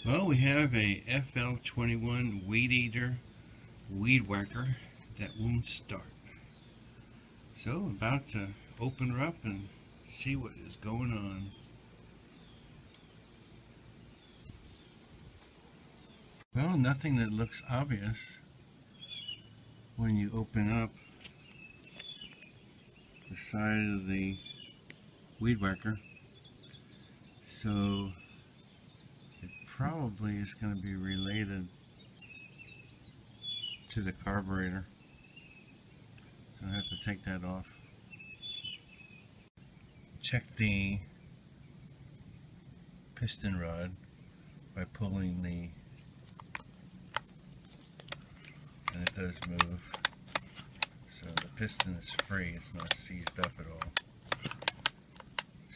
Well, we have a FL21 weed eater weed whacker that won't start. So about to open her up and see what is going on. Well, nothing that looks obvious when you open up the side of the weed whacker. So it probably is going to be related to the carburetor. So I have to take that off. Check the piston rod by pulling the, and it does move. So the piston is free, it's not seized up at all.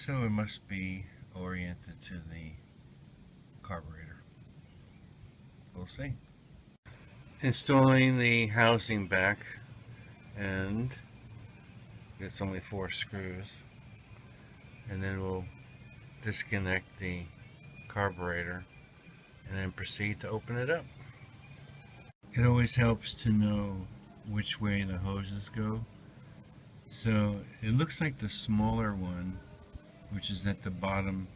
So it must be oriented to the carburetor. We'll see. Installing the housing back, and it's only 4 screws, and then we'll disconnect the carburetor and then proceed to open it up. It always helps to know which way the hoses go. So it looks like the smaller one, which is at the bottom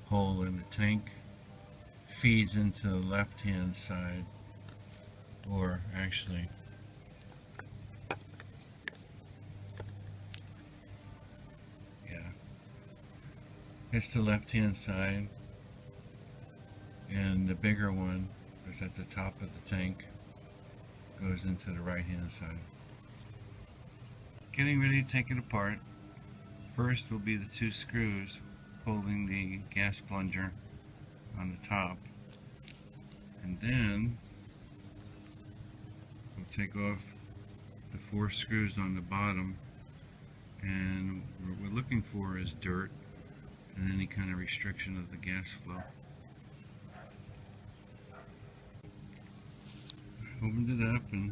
hole in the tank, feeds into the left hand side, or actually it's the left hand side, and the bigger one is at the top of the tank, goes into the right hand side. Getting ready to take it apart. First will be the 2 screws holding the gas plunger on the top, and then we'll take off the 4 screws on the bottom, and what we're looking for is dirt and any kind of restriction of the gas flow. Opened it up and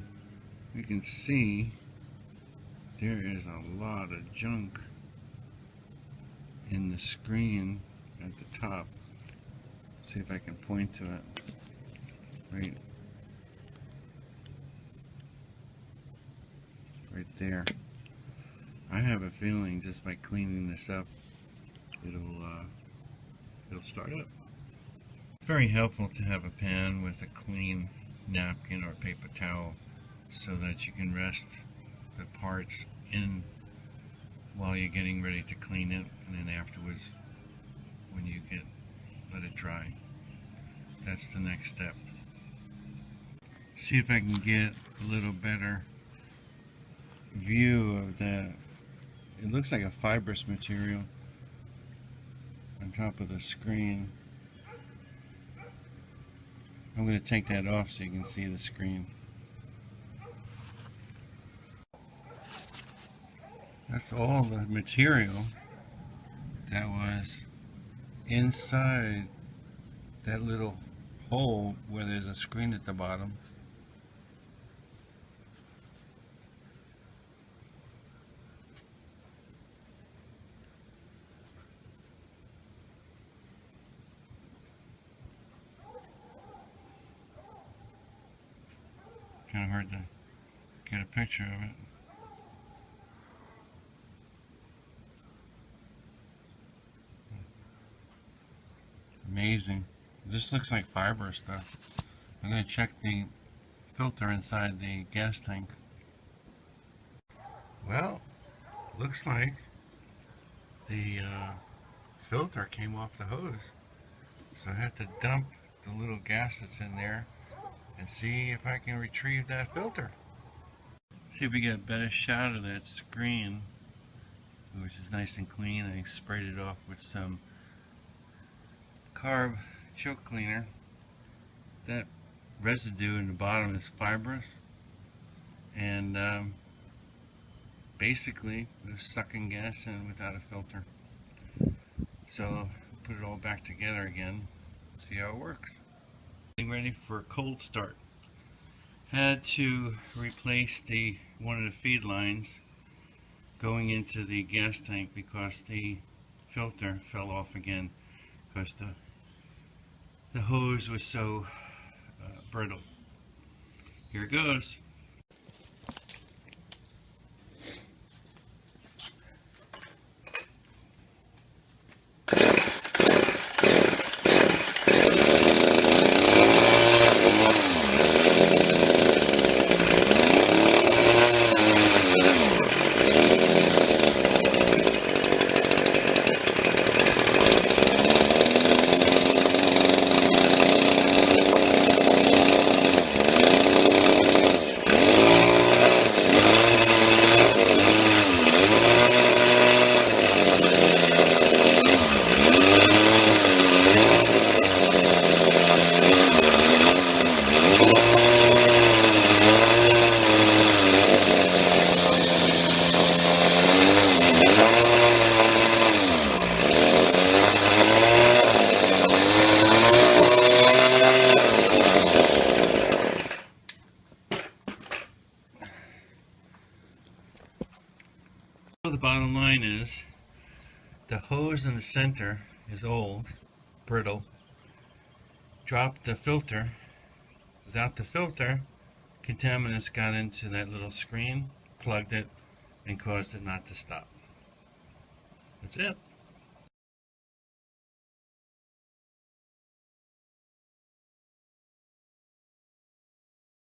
you can see there is a lot of junk in the screen at the top. Let's see if I can point to it. Right there. I have a feeling just by cleaning this up it'll start up. It's very helpful to have a pan with a clean napkin or paper towel so that you can rest the parts in while you're getting ready to clean it, and then afterwards when you let it dry. That's the next step. See if I can get a little better view of that. It looks like a fibrous material on top of the screen. I'm going to take that off so you can see the screen. That's all the material that was inside that little hole where there's a screen at the bottom. Kind of hard to get a picture of it. Amazing. This looks like fiber stuff. I'm going to check the filter inside the gas tank. Well, looks like the filter came off the hose. So I have to dump the little gas that's in there and see if I can retrieve that filter. See if we get a better shot of that screen, which is nice and clean. I sprayed it off with some carb choke cleaner. That residue in the bottom is fibrous, and basically it was sucking gas in without a filter. So put it all back together again, see how it works. Getting ready for a cold start. Had to replace one of the feed lines going into the gas tank because the filter fell off again, because the the hose was so brittle. Here goes. The bottom line is the hose in the center is old, brittle. Dropped the filter. Without the filter, contaminants got into that little screen, plugged it, and caused it not to stop. That's it.